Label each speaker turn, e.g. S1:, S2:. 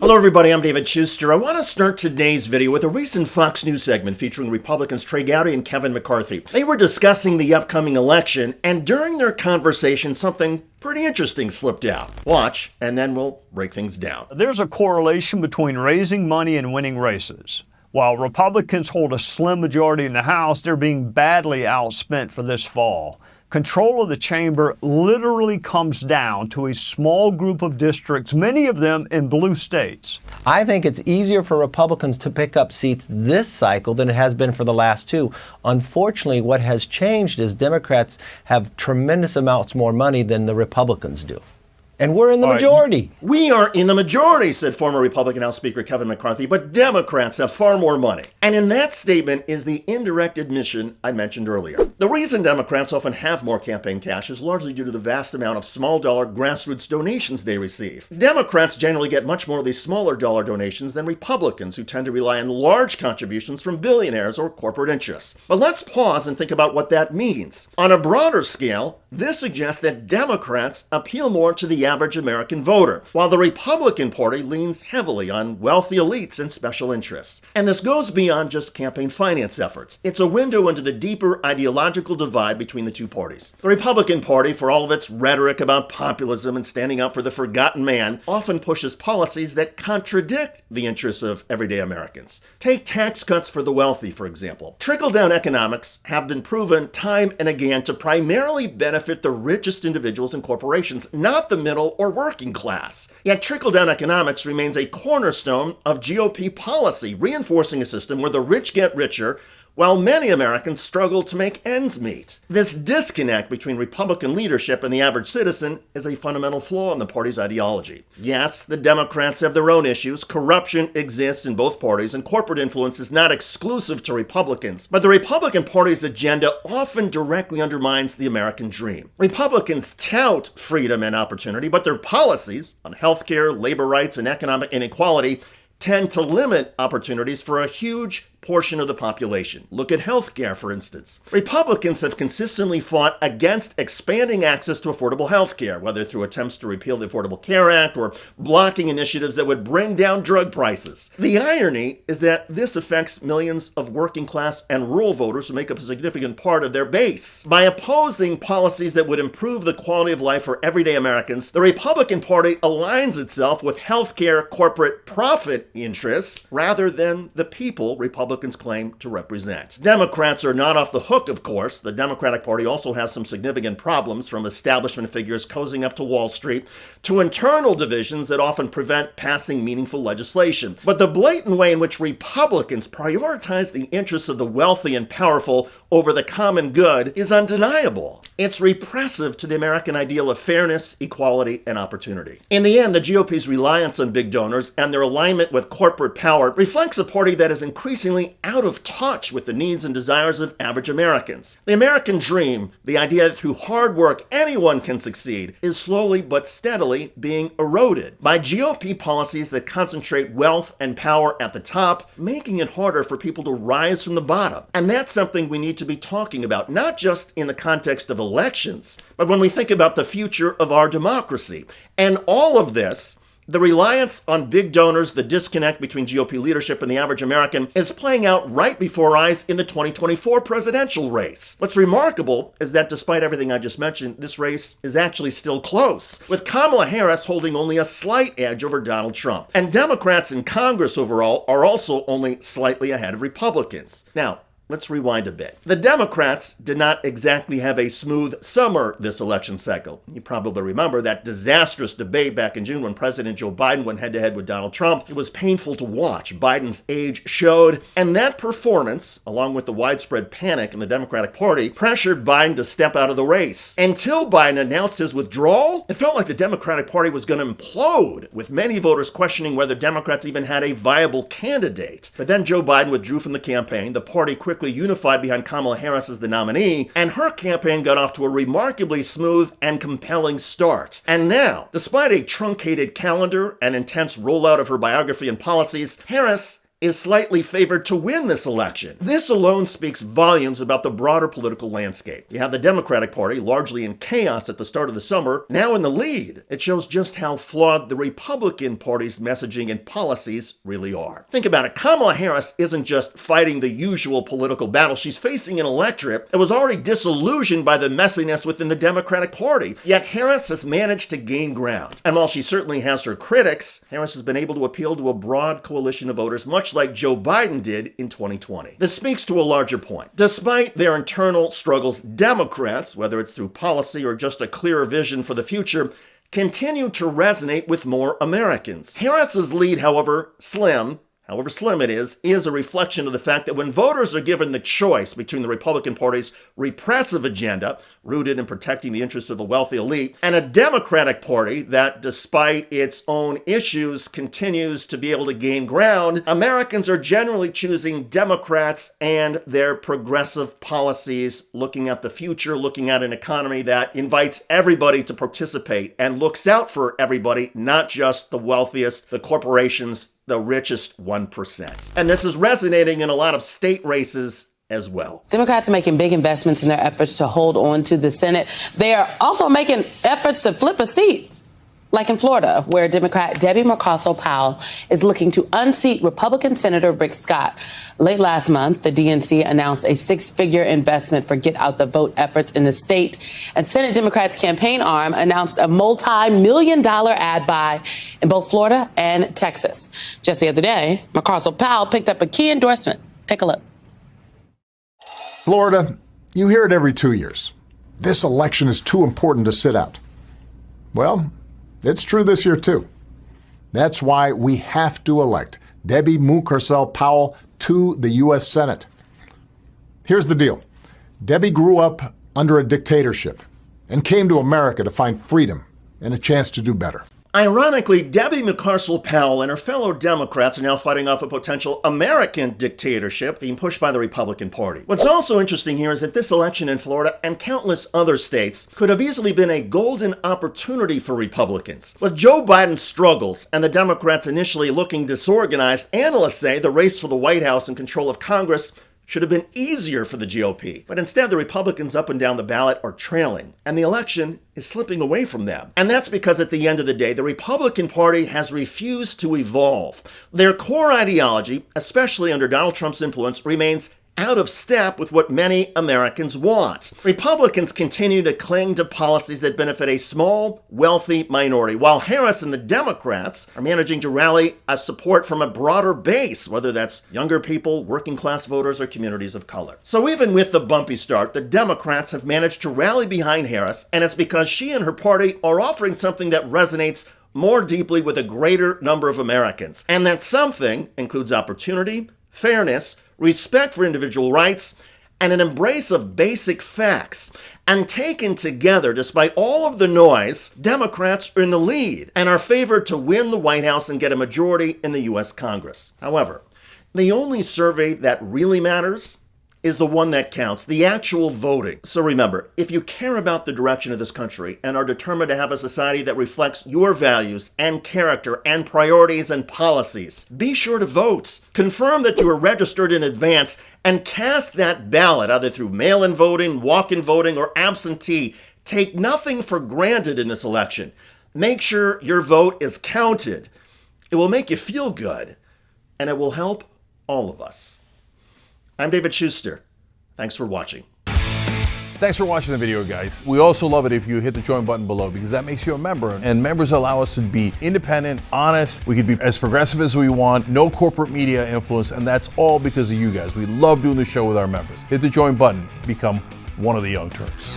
S1: Hello everybody, I'm David Schuster. I want to start today's video with a recent Fox News segment featuring Republicans Trey Gowdy and Kevin McCarthy. They were discussing the upcoming election, and during their conversation, something pretty interesting slipped out. Watch, and then we'll break things down.
S2: There's a correlation between raising money and winning races. While Republicans hold a slim majority in the House, they're being badly outspent for this fall. Control of the chamber literally comes down to a small group of districts, many of them in blue states.
S3: I think it's easier for Republicans to pick up seats this cycle than it has been for the last two. Unfortunately, what has changed is Democrats have tremendous amounts more money than the Republicans do. And we're in the majority.
S1: We are in the majority, said former Republican House Speaker Kevin McCarthy, but Democrats have far more money. And in that statement is the indirect admission I mentioned earlier. The reason Democrats often have more campaign cash is largely due to the vast amount of small dollar grassroots donations they receive. Democrats generally get much more of these smaller dollar donations than Republicans, who tend to rely on large contributions from billionaires or corporate interests. But let's pause and think about what that means. On a broader scale, this suggests that Democrats appeal more to the average American voter, while the Republican Party leans heavily on wealthy elites and special interests. And this goes beyond just campaign finance efforts. It's a window into the deeper ideological divide between the two parties. The Republican Party, for all of its rhetoric about populism and standing up for the forgotten man, often pushes policies that contradict the interests of everyday Americans. Take tax cuts for the wealthy, for example. Trickle-down economics have been proven time and again to primarily benefit the richest individuals and corporations, not the middle or working class. Yet trickle-down economics remains a cornerstone of GOP policy, reinforcing a system where the rich get richer while many Americans struggle to make ends meet. This disconnect between Republican leadership and the average citizen is a fundamental flaw in the party's ideology. Yes, the Democrats have their own issues. Corruption exists in both parties, and corporate influence is not exclusive to Republicans. But the Republican Party's agenda often directly undermines the American dream. Republicans tout freedom and opportunity, but their policies on healthcare, labor rights, and economic inequality tend to limit opportunities for a huge portion of the population. Look at healthcare, for instance. Republicans have consistently fought against expanding access to affordable healthcare, whether through attempts to repeal the Affordable Care Act or blocking initiatives that would bring down drug prices. The irony is that this affects millions of working class and rural voters who make up a significant part of their base. By opposing policies that would improve the quality of life for everyday Americans, the Republican Party aligns itself with healthcare corporate profit interests rather than the people Republicans claim to represent. Democrats are not off the hook, of course. The Democratic Party also has some significant problems, from establishment figures cozying up to Wall Street to internal divisions that often prevent passing meaningful legislation. But the blatant way in which Republicans prioritize the interests of the wealthy and powerful over the common good is undeniable. It's repressive to the American ideal of fairness, equality, and opportunity. In the end, the GOP's reliance on big donors and their alignment with corporate power reflects a party that is increasingly out of touch with the needs and desires of average Americans. The American dream, the idea that through hard work anyone can succeed, is slowly but steadily being eroded by GOP policies that concentrate wealth and power at the top, making it harder for people to rise from the bottom. And that's something we need to be talking about, not just in the context of elections, but when we think about the future of our democracy. And all of this, the reliance on big donors, the disconnect between GOP leadership and the average American, is playing out right before our eyes in the 2024 presidential race. What's remarkable is that despite everything I just mentioned, this race is actually still close, with Kamala Harris holding only a slight edge over Donald Trump. And Democrats in Congress overall are also only slightly ahead of Republicans. Now, let's rewind a bit. The Democrats did not exactly have a smooth summer this election cycle. You probably remember that disastrous debate back in June when President Joe Biden went head-to-head with Donald Trump. It was painful to watch. Biden's age showed, and that performance, along with the widespread panic in the Democratic Party, pressured Biden to step out of the race. Until Biden announced his withdrawal, it felt like the Democratic Party was going to implode, with many voters questioning whether Democrats even had a viable candidate. But then Joe Biden withdrew from the campaign. The party quickly unified behind Kamala Harris as the nominee, and her campaign got off to a remarkably smooth and compelling start. And now, despite a truncated calendar and intense rollout of her biography and policies, Harris is slightly favored to win this election. This alone speaks volumes about the broader political landscape. You have the Democratic Party, largely in chaos at the start of the summer, now in the lead. It shows just how flawed the Republican Party's messaging and policies really are. Think about it. Kamala Harris isn't just fighting the usual political battle. She's facing an electorate that was already disillusioned by the messiness within the Democratic Party. Yet Harris has managed to gain ground. And while she certainly has her critics, Harris has been able to appeal to a broad coalition of voters, much like Joe Biden did in 2020. This speaks to a larger point. Despite their internal struggles, Democrats, whether it's through policy or just a clearer vision for the future, continue to resonate with more Americans. Harris's lead, however slim it is a reflection of the fact that when voters are given the choice between the Republican Party's repressive agenda, rooted in protecting the interests of the wealthy elite, and a Democratic Party that, despite its own issues, continues to be able to gain ground, Americans are generally choosing Democrats and their progressive policies, looking at the future, looking at an economy that invites everybody to participate and looks out for everybody, not just the wealthiest, the corporations, the richest 1%. And this is resonating in a lot of state races as well.
S4: Democrats are making big investments in their efforts to hold on to the Senate. They are also making efforts to flip a seat, like in Florida, where Democrat Debbie Mercosur-Powell is looking to unseat Republican Senator Rick Scott. Late last month, the DNC announced a six-figure investment for get-out-the-vote efforts in the state. And Senate Democrats' campaign arm announced a multi-million-dollar ad buy in both Florida and Texas. Just the other day, Mercosur-Powell picked up a key endorsement. Take a look.
S5: Florida, you hear it every 2 years. This election is too important to sit out. Well, it's true this year, too. That's why we have to elect Debbie Mercosur-Powell to the U.S. Senate. Here's the deal. Debbie grew up under a dictatorship and came to America to find freedom and a chance to do better.
S1: Ironically, Debbie Mercosur-Powell and her fellow Democrats are now fighting off a potential American dictatorship being pushed by the Republican Party. What's also interesting here is that this election in Florida and countless other states could have easily been a golden opportunity for Republicans. With Joe Biden's struggles and the Democrats initially looking disorganized, analysts say the race for the White House and control of Congress should have been easier for the GOP. But instead, the Republicans up and down the ballot are trailing, and the election is slipping away from them. And that's because at the end of the day, the Republican Party has refused to evolve. Their core ideology, especially under Donald Trump's influence, remains out of step with what many Americans want. Republicans continue to cling to policies that benefit a small, wealthy minority, while Harris and the Democrats are managing to rally a support from a broader base, whether that's younger people, working class voters, or communities of color. So even with the bumpy start, the Democrats have managed to rally behind Harris, and it's because she and her party are offering something that resonates more deeply with a greater number of Americans. And that something includes opportunity, fairness, respect for individual rights, and an embrace of basic facts. And taken together, despite all of the noise, Democrats are in the lead and are favored to win the White House and get a majority in the U.S. Congress. However, the only survey that really matters is the one that counts, the actual voting. So remember, if you care about the direction of this country and are determined to have a society that reflects your values and character and priorities and policies, be sure to vote. Confirm that you are registered in advance and cast that ballot either through mail-in voting, walk-in voting, or absentee. Take nothing for granted in this election. Make sure your vote is counted. It will make you feel good, and it will help all of us. I'm David Schuster. Thanks for watching.
S6: Thanks for watching the video, guys. We also love it if you hit the join button below because that makes you a member, and members allow us to be independent, honest. We can be as progressive as we want, no corporate media influence, and that's all because of you guys. We love doing the show with our members. Hit the join button, become one of the Young Turks.